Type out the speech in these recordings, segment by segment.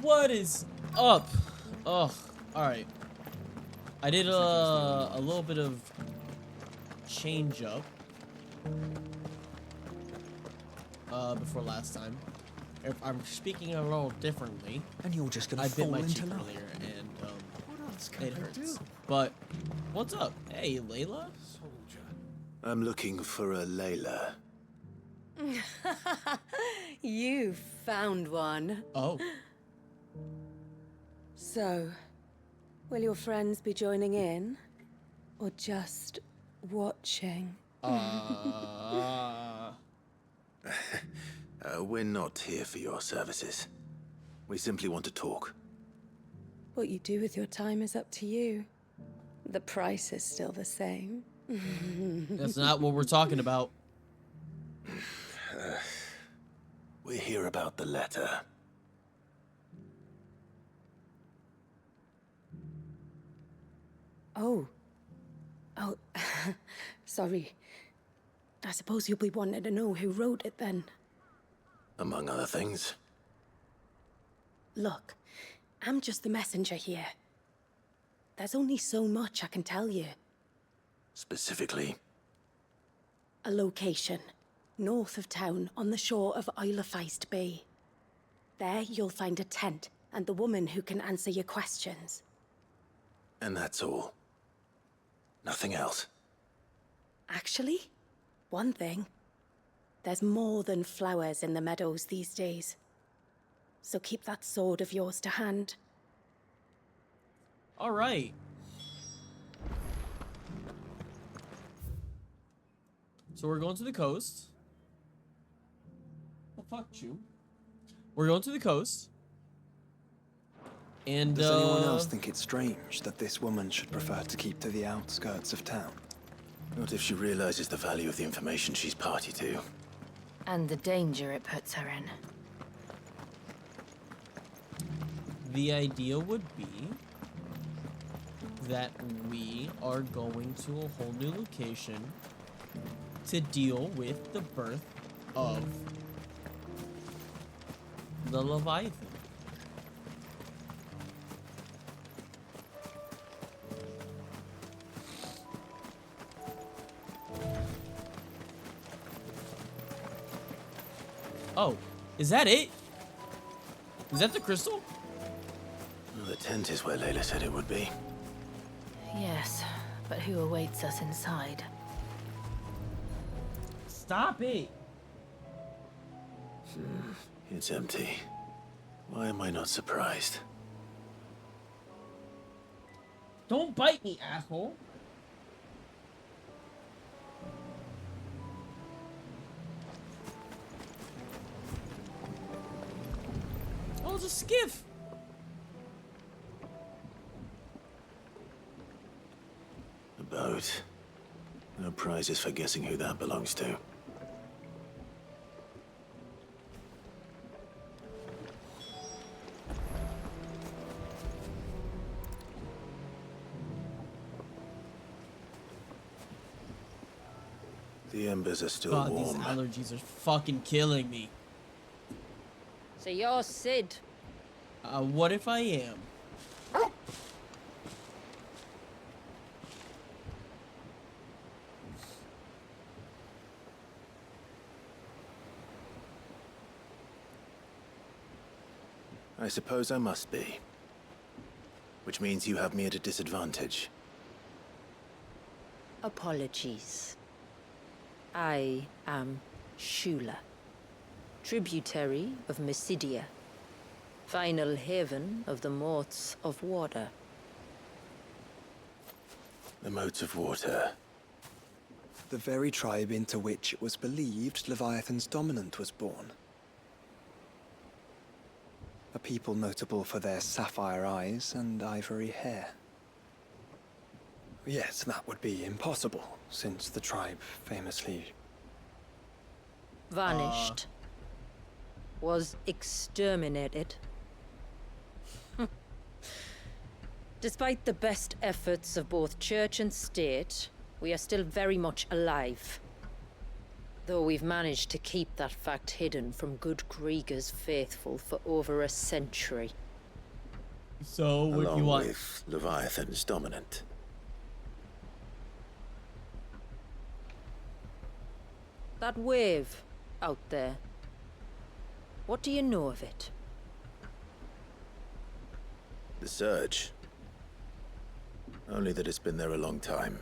What is up? Ugh. Alright. I did a little bit of change up before last time. If I'm speaking a little differently. And you're just gonna I bit fall my into cheek love. earlier and What else can it I hurts. do? But what's up? Hey, Layla? Soldier. I'm looking for a Layla. You found one. Oh. So, will your friends be joining in? Or just watching? We're not here for your services. We simply want to talk. What you do with your time is up to you. The price is still the same. That's not what we're talking about. We're here about the letter. Oh. Oh, sorry. I suppose you'll be wanting to know who wrote it then. Among other things. Look, I'm just the messenger here. There's only so much I can tell you. Specifically. A location, north of town, on the shore of Isle of Feist Bay. There you'll find a tent, and the woman who can answer your questions. And that's all. Nothing else. Actually, one thing. There's more than flowers in the meadows these days. So keep that sword of yours to hand. All right. So we're going to the coast. Well, fuck you. We're going to the coast. And, Does anyone else think it's strange that this woman should prefer to keep to the outskirts of town? Not if she realizes the value of the information she's party to. And the danger it puts her in. the idea would be that we are going to a whole new location to deal with the birth of the Leviathan. Oh, is that it? Is that the crystal? Well, the tent is where Layla said it would be. Yes, but who awaits us inside? Stop it! It's empty. Why am I not surprised? Don't bite me, asshole! Oh, it's a skiff! A boat. No prizes for guessing who that belongs to. The embers are still God, warm. these allergies are fucking killing me. So you're Sid. What if I am? I suppose I must be. Which means you have me at a disadvantage. Apologies. I am Shula, tributary of Mysidia, final haven of the Moats of Water. The moats of water. The very tribe into which it was believed Leviathan's Dominant was born. A people notable for their sapphire eyes and ivory hair. Yes, that would be impossible, since the tribe famously... Vanished. Was exterminated. Despite the best efforts of both church and state, we are still very much alive. Though we've managed to keep that fact hidden from good Kriegers faithful for over a century. So, what do along you want? with Leviathan's dominant. That wave out there. What do you know of it? The surge. Only that it's been there a long time.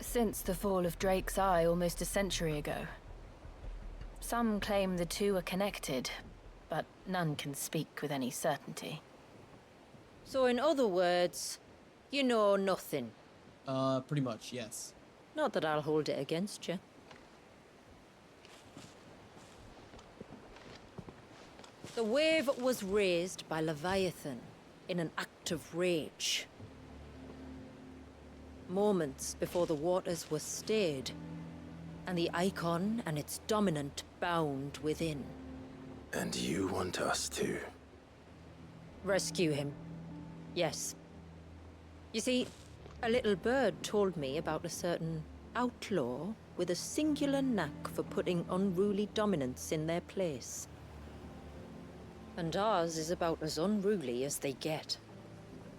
Since the fall of Drake's Eye almost a century ago. Some claim the two are connected, but none can speak with any certainty. So in other words, you know nothing. Pretty much, yes. Not that I'll hold it against you. The wave was raised by Leviathan in an act of rage. Moments before the waters were stayed, and the Eikon and its dominant bound within. And you want us to? Rescue him. Yes. You see, a little bird told me about a certain outlaw with a singular knack for putting unruly dominants in their place. And ours is about as unruly as they get.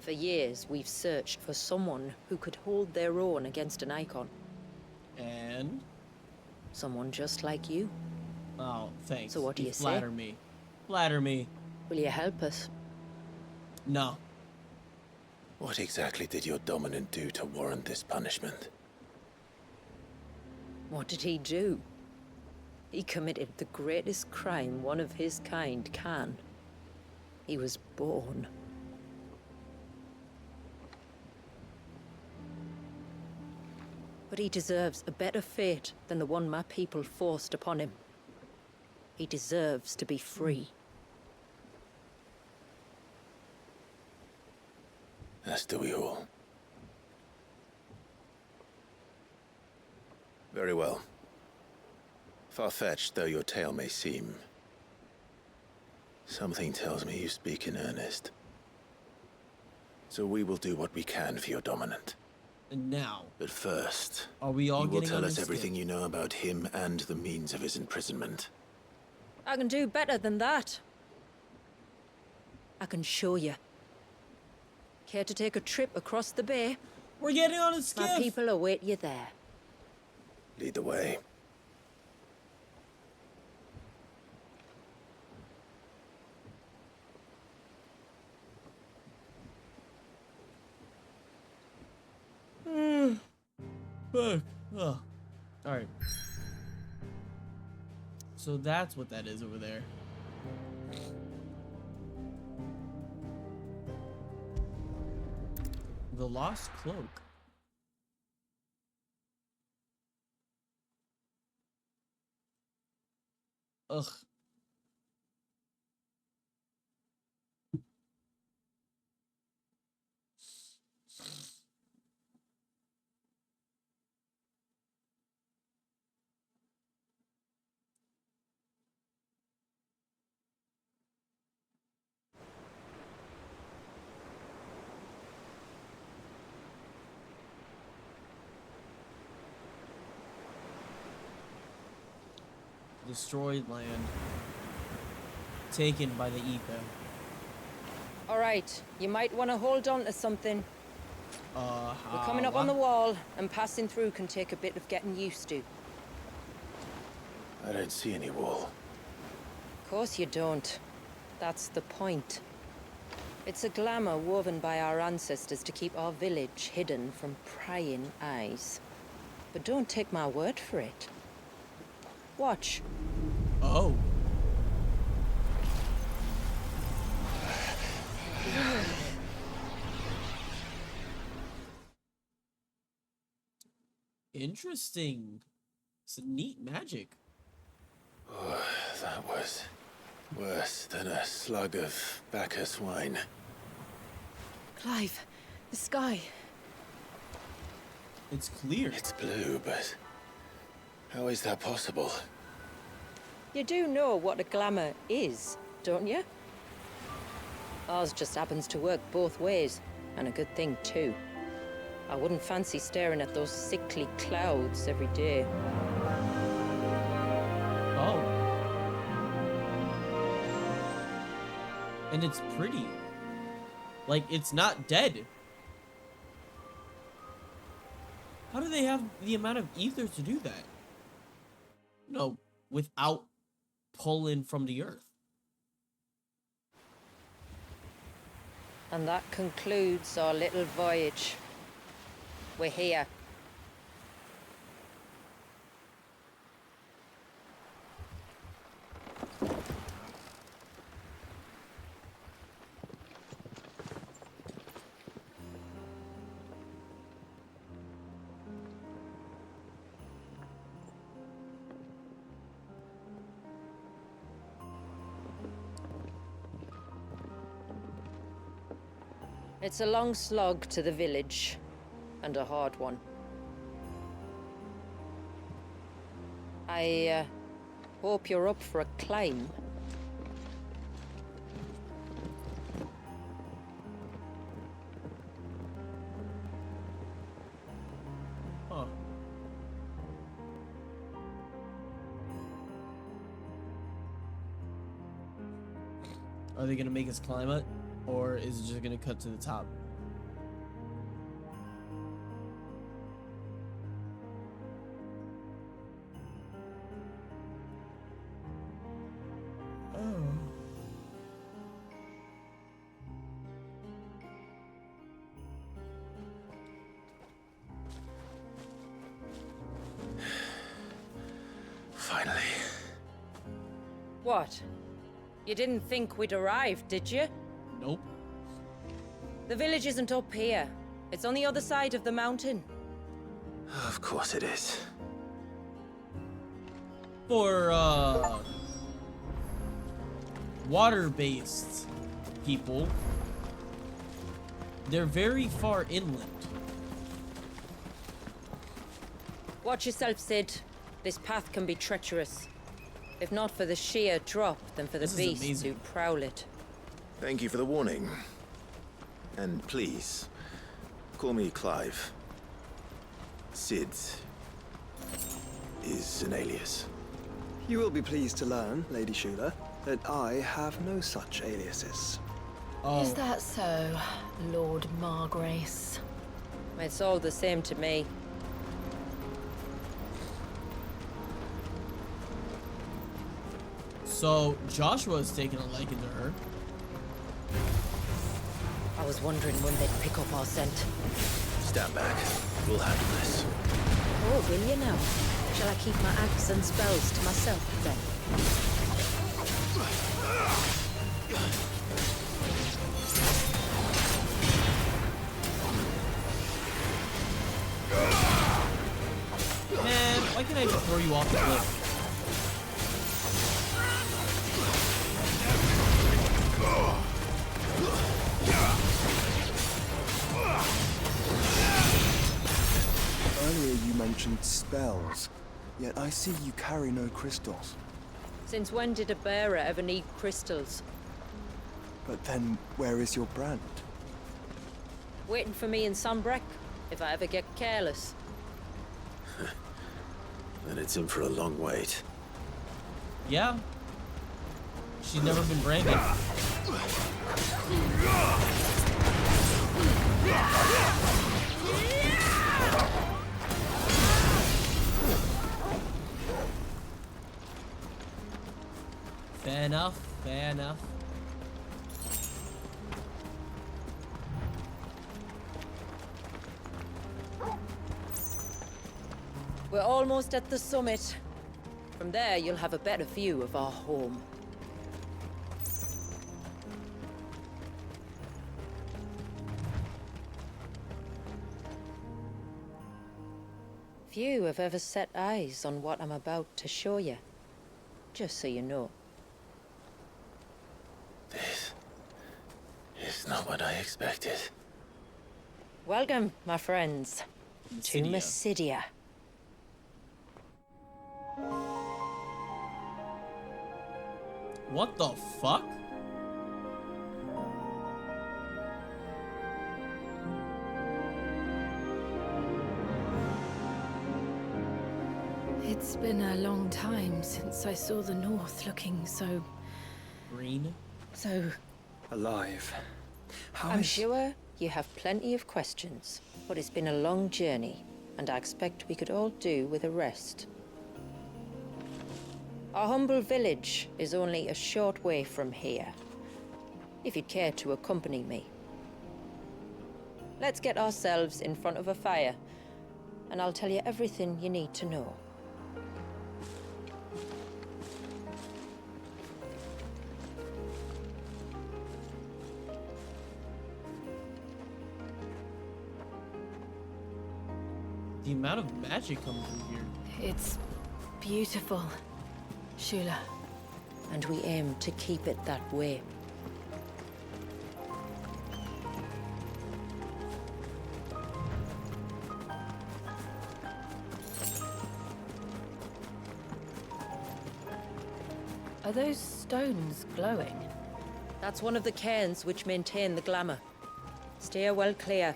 For years, we've searched for someone who could hold their own against an Eikon. And? Someone just like you. Oh, thanks. So what do you say? Flatter me. Flatter me. Will you help us? No. What exactly did your dominant do to warrant this punishment? What did he do? He committed the greatest crime one of his kind can. He was born. But he deserves a better fate than the one my people forced upon him. He deserves to be free. As do we all. Very well. Far-fetched though your tale may seem, something tells me you speak in earnest. So we will do what we can for your dominant. And now, But first, are we all you will getting tell on us this everything skip? you know about him and the means of his imprisonment. I can do better than that. I can show you. Care to take a trip across the bay? We're getting on a skip! My people await you there. Lead the way. Fuck. Ugh. Alright. So that's what that is over there. The Lost Cloak. Ugh. Destroyed land. Taken by the Ether. All right, you might want to hold on to something. We're coming up on the wall, and passing through can take a bit of getting used to. I don't see any wall. Of course you don't. That's the point. It's a glamour woven by our ancestors to keep our village hidden from prying eyes. But don't take my word for it. Watch. Oh. Interesting. It's a neat magic. Oh, that was worse than a slug of Bacchus wine. Clive, the sky. It's clear. It's blue, but how is that possible? You do know what a glamour is, don't you? Ours just happens to work both ways, and a good thing too. I wouldn't fancy staring at those sickly clouds every day. Oh. And it's pretty. Like, it's not dead. How do they have the amount of ether to do that? No, without pulling from the earth. And that concludes our little voyage. We're here. It's a long slog to the village, and a hard one. I hope you're up for a climb. Huh. Are they gonna make us climb it? Or is it just gonna cut to the top? Oh. Finally. What? You didn't think we'd arrived, did you? Nope. The village isn't up here. It's on the other side of the mountain. Of course it is. For water-based people, they're very far inland. Watch yourself, Sid. This path can be treacherous. If not for the sheer drop, then for the This is beasts amazing. who prowl it. Thank you for the warning. And please, call me Clive. Sid is an alias. You will be pleased to learn, Lady Shula, that I have no such aliases. Oh, Is that so, Lord Margrace? It's all the same to me. so Joshua is taking a liking to her. I was wondering when they'd pick up our scent. Stand back. We'll handle this. Oh, will you now? Shall I keep my acts and spells to myself then? Man, why can't I just throw you off the cliff? Earlier you mentioned spells, yet I see you carry no crystals. Since when did a bearer ever need crystals? But then, where is your brand? Waiting for me in Sunbreck, if I ever get careless. Then it's in for a long wait. Yeah. She's never been branded. Fair enough, fair enough. We're almost at the summit. From there, you'll have a better view of our home. Few have ever set eyes on what I'm about to show you. Just so you know. This is not what I expected. Welcome, my friends, to Mysidia. Mysidia. What the fuck? It's been a long time since I saw the North looking so... Green? so... Alive. How I'm is... sure you have plenty of questions, but it's been a long journey, and I expect we could all do with a rest. Our humble village is only a short way from here, if you'd care to accompany me. Let's get ourselves in front of a fire, and I'll tell you everything you need to know. The amount of magic coming through here. It's beautiful, Shula. And we aim to keep it that way. Are those stones glowing? That's one of the cairns which maintain the glamour. Steer well clear.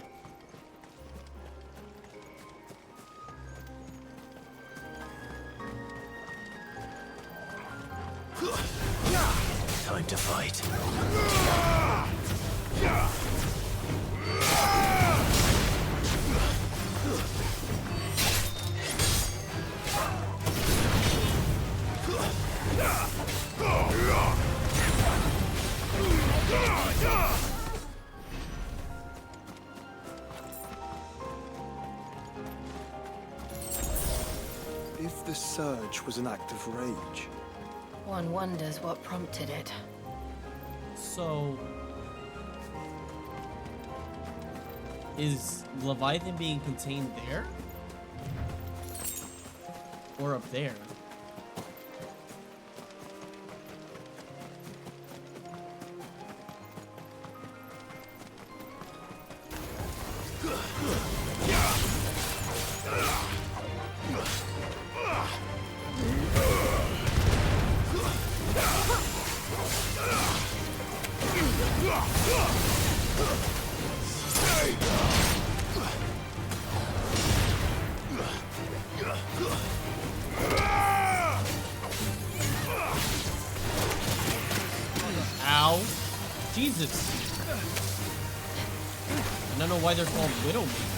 Time to fight. If the surge was an act of rage, One wonders what prompted it. So, is Leviathan being contained there? Or up there? Ow. Jesus. I don't know why they're called Widowmaker.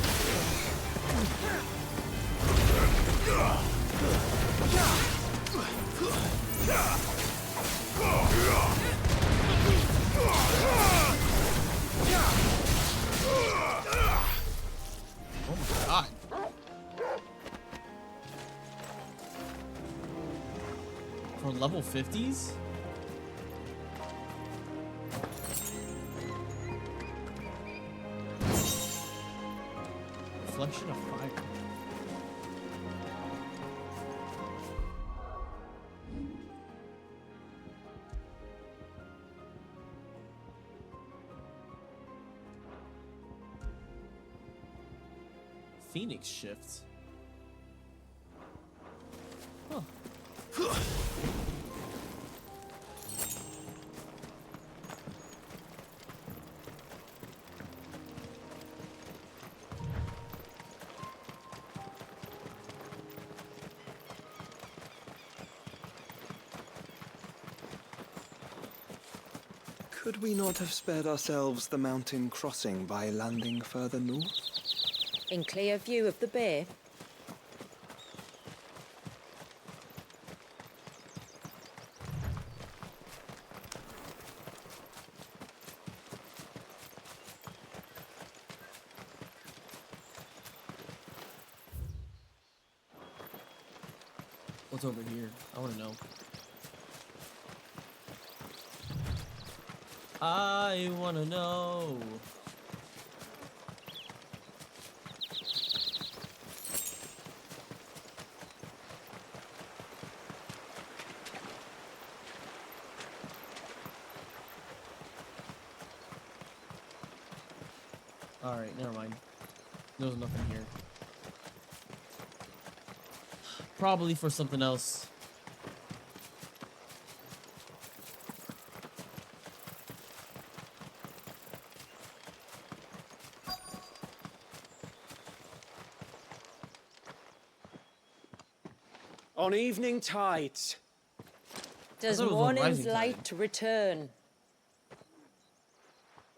Oh my god. For level 50s? Reflection of fire. Phoenix shift. Huh. could we not have spared ourselves the mountain crossing by landing further north? In clear view of the bay? What's over here? I want to know. I want to know. Alright, never mind. There's nothing here. Probably for something else. On evening tides. Does thought it was on morning's rising light return?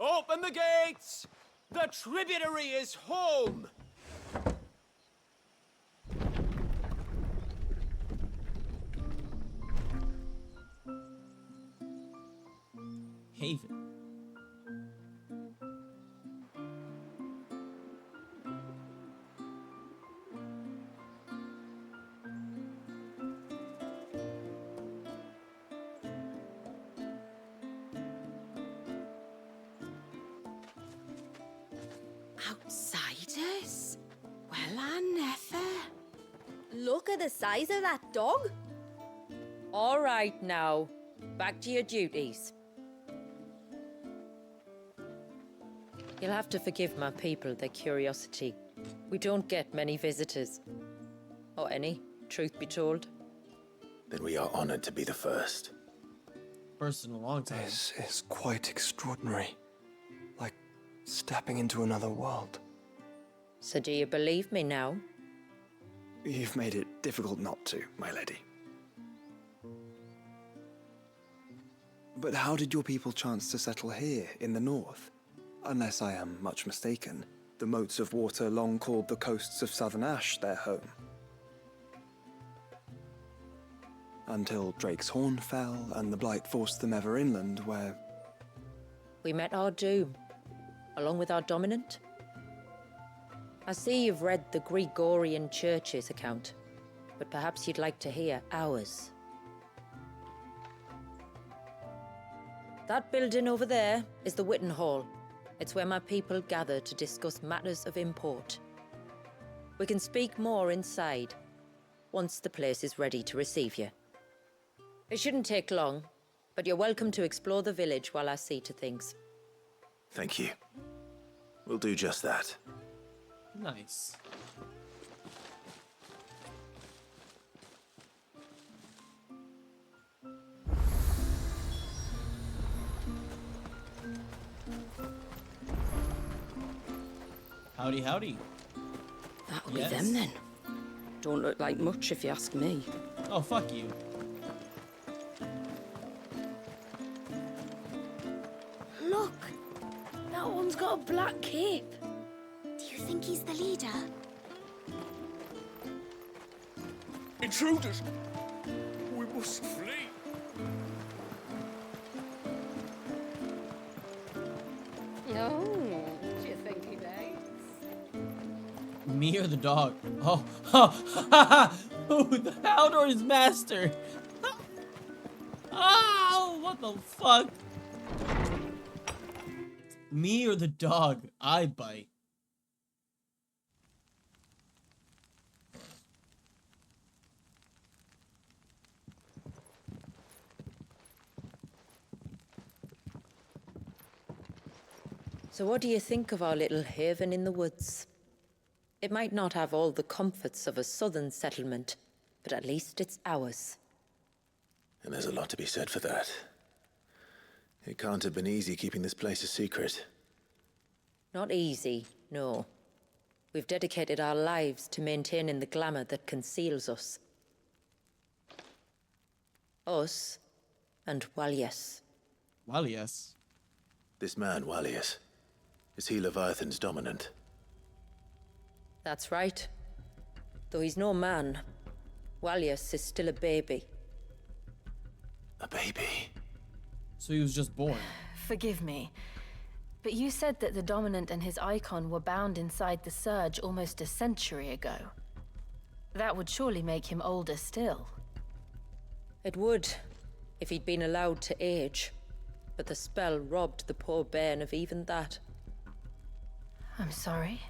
Open the gates! The tributary is home! Haven. Outsiders? Well, I never. Look at the size of that dog. All right now, back to your duties. You'll have to forgive my people their curiosity. We don't get many visitors. Or any, truth be told. Then we are honored to be the first. First in a long time. This is quite extraordinary. Like stepping into another world. So do you believe me now? You've made it difficult not to, my lady. But how did your people chance to settle here in the north? Unless I am much mistaken, the moats of water long called the coasts of southern Ash their home. Until Drake's Horn fell and the Blight forced them ever inland, where... We met our doom, along with our Dominant. I see you've read the Gregorian Church's account, but perhaps you'd like to hear ours. That building over there is the Witten Hall. It's where my people gather to discuss matters of import. We can speak more inside, once the place is ready to receive you. It shouldn't take long, but you're welcome to explore the village while I see to things. Thank you. We'll do just that. Nice. Howdy, howdy. That'll Yes. be them then. Don't look like much if you ask me. Oh, fuck you. Look! That one's got a black cape. Do you think he's the leader? Intruders! We must flee! Oh, do you think he bites? Me or the dog? Oh, oh, ooh, the hound or his master? Oh, what the fuck? Me or the dog? I bite. So what do you think of our little haven in the woods? It might not have all the comforts of a southern settlement, but at least it's ours. And there's a lot to be said for that. It can't have been easy keeping this place a secret. Not easy, no. We've dedicated our lives to maintaining the glamour that conceals us. Us and Walyas. Walyas. This man, Walyas, is he Leviathan's Dominant? That's right. Though he's no man, Walyas is still a baby. A baby? So he was just born. Forgive me, but you said that the Dominant and his Eikon were bound inside the Surge almost a century ago. That would surely make him older still. It would, if he'd been allowed to age. But the spell robbed the poor bairn of even that. I'm sorry.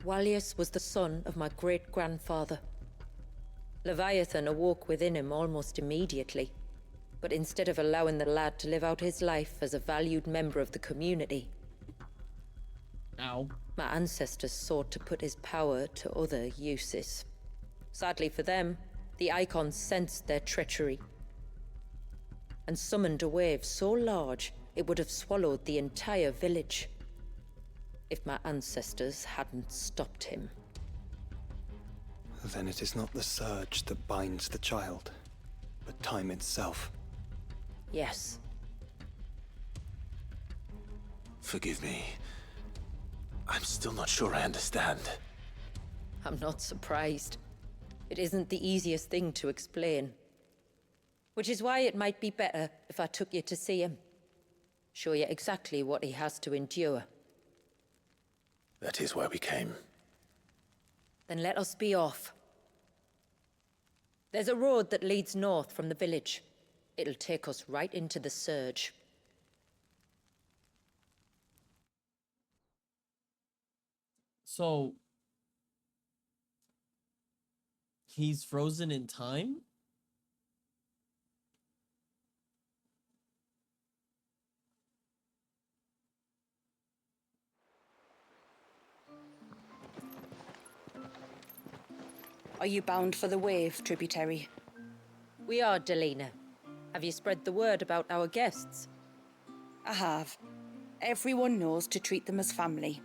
Walyas was the son of my great-grandfather. Leviathan awoke within him almost immediately. But instead of allowing the lad to live out his life as a valued member of the community, Ow. my ancestors sought to put his power to other uses. Sadly for them, the Eikon sensed their treachery and summoned a wave so large it would have swallowed the entire village if my ancestors hadn't stopped him. Then it is not the surge that binds the child, but time itself. Yes. forgive me. I'm still not sure I understand. I'm not surprised. It isn't the easiest thing to explain. Which is why it might be better if I took you to see him. Show you exactly what he has to endure. That is why we came. Then let us be off. There's a road that leads north from the village. It'll take us right into the surge. So he's frozen in time? Are you bound for the wave, tributary? We are, Delina. Have you spread the word about our guests? I have. Everyone knows to treat them as family.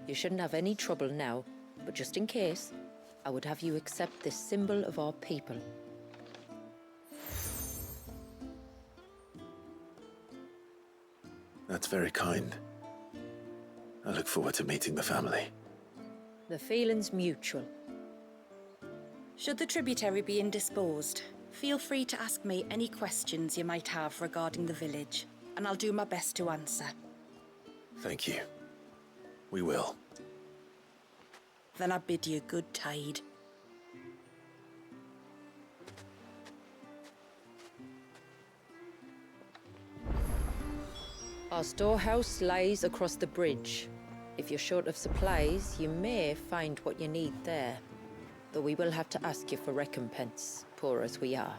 You shouldn't have any trouble now, but just in case, I would have you accept this symbol of our people. That's very kind. I look forward to meeting the family. The feeling's mutual. Should the tributary be indisposed, feel free to ask me any questions you might have regarding the village, and I'll do my best to answer. Thank you. We will. Then I bid you good tide. Our storehouse lies across the bridge. If you're short of supplies, you may find what you need there. Though we will have to ask you for recompense, poor as we are.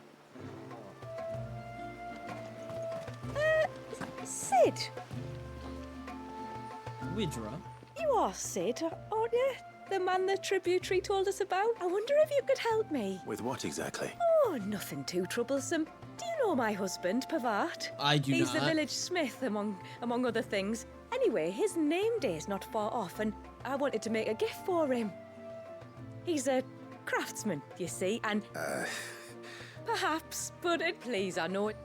Sid! Widra? You are Sid, aren't you? The man the tributary told us about? I wonder if you could help me. With what exactly? Oh, nothing too troublesome. Do you know my husband, Pavat? I do He's not. the village smith, among other things. Anyway, his name day's not far off, and I wanted to make a gift for him. He's a craftsman, you see, and... Perhaps, but please, I know it...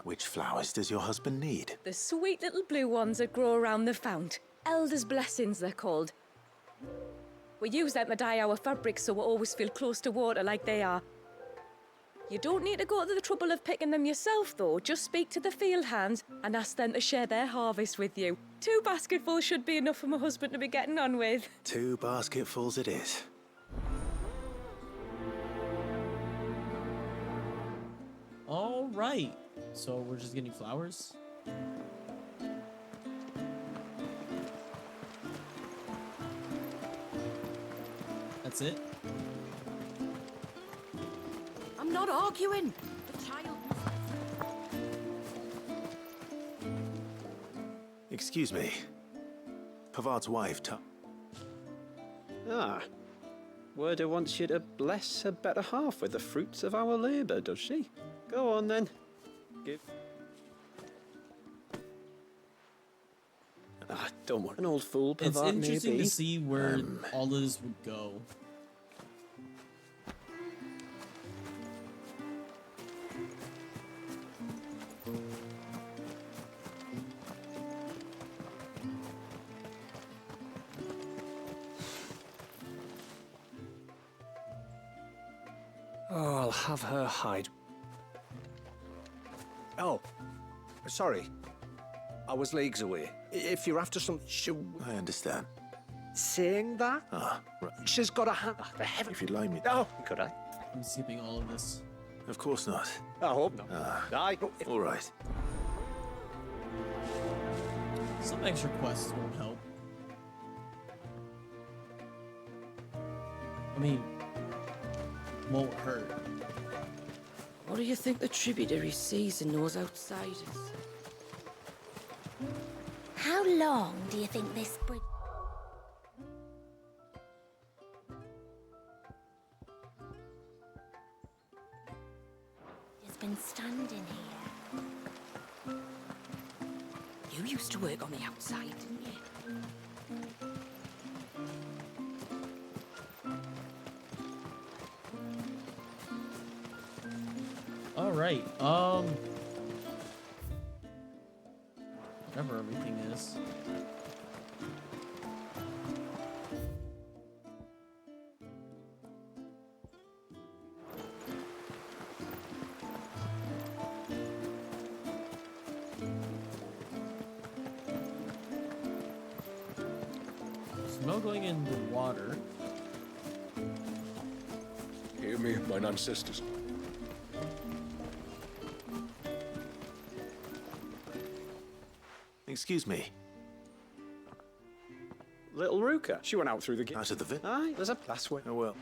Which flowers does your husband need? The sweet little blue ones that grow around the fount. Elder's blessings, they're called. We use them to dye our fabrics so we always feel close to water like they are. You don't need to go to the trouble of picking them yourself, though. Just speak to the field hands and ask them to share their harvest with you. 2 basketfuls should be enough for my husband to be getting on with. 2 basketfuls it is. All right. So we're just getting flowers? That's it? I'm not arguing. The child... Excuse me. Pavard's wife, Ah. Werda wants you to bless her better half with the fruits of our labour, does she? Go on then. Give. Ah, don't worry. An old fool, Pavard, It's interesting maybe. to see where all of this would go. Oh, I'll have her hide. Oh, sorry. I was leagues away. If you're after some... I understand. Saying that? Ah, right. She's got a hand... For heaven... If you'd like me... Oh, could I? I'm skipping all of this. Of course not. I hope not. Aye. All right. Some extra quests won't help. I mean, won't hurt. What do you think the tributary sees and knows outsiders? How long do you think this bridge... has been standing here? You used to work on the outside, didn't you? right. Whatever everything is. No going in the water. Hear me, mine ancestors. Excuse me. Little Ruka. She went out through the gate. Out of the Aye, there's a last way. Oh well.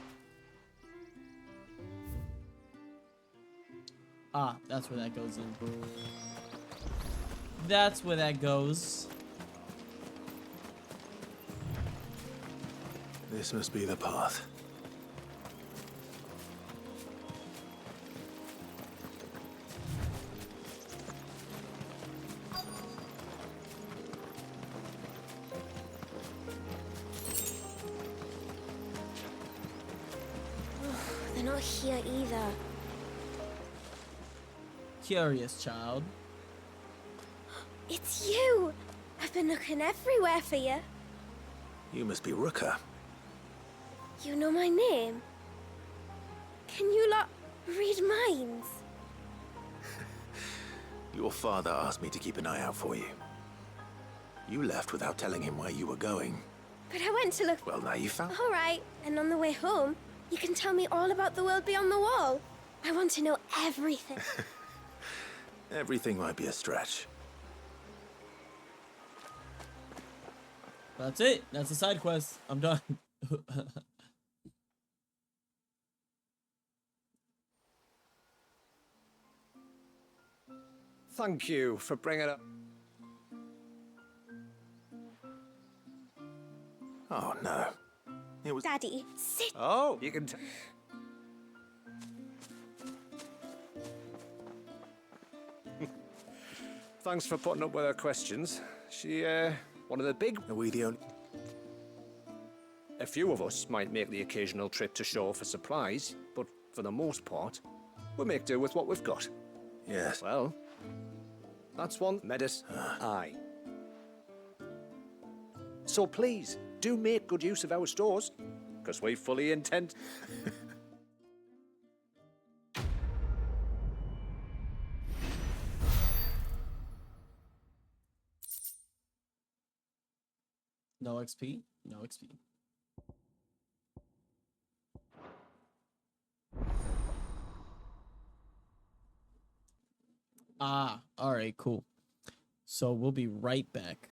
Ah, that's where that goes in. That's where that goes. This must be the path. They're not here either. Curious child. It's you! I've been looking everywhere for you. You must be Ruka. You know my name? Can you lot read minds? Your father asked me to keep an eye out for you. You left without telling him where you were going. But I went to look. Well, now you found. All right, and on the way home, you can tell me all about the world beyond the wall. I want to know everything. Everything might be a stretch. That's it. That's the side quest. I'm done. Thank you for bringing up. Oh no. It was. Daddy, sit. Oh, you can. Thanks for putting up with her questions. She, one of the big. Are we the only? A few of us might make the occasional trip to shore for supplies, but for the most part, we make do with what we've got. Yes. Well, that's one. Medis. Aye. So please, do make good use of our stores, because we fully intend. No XP? No XP. Ah, alright, cool. So we'll be right back.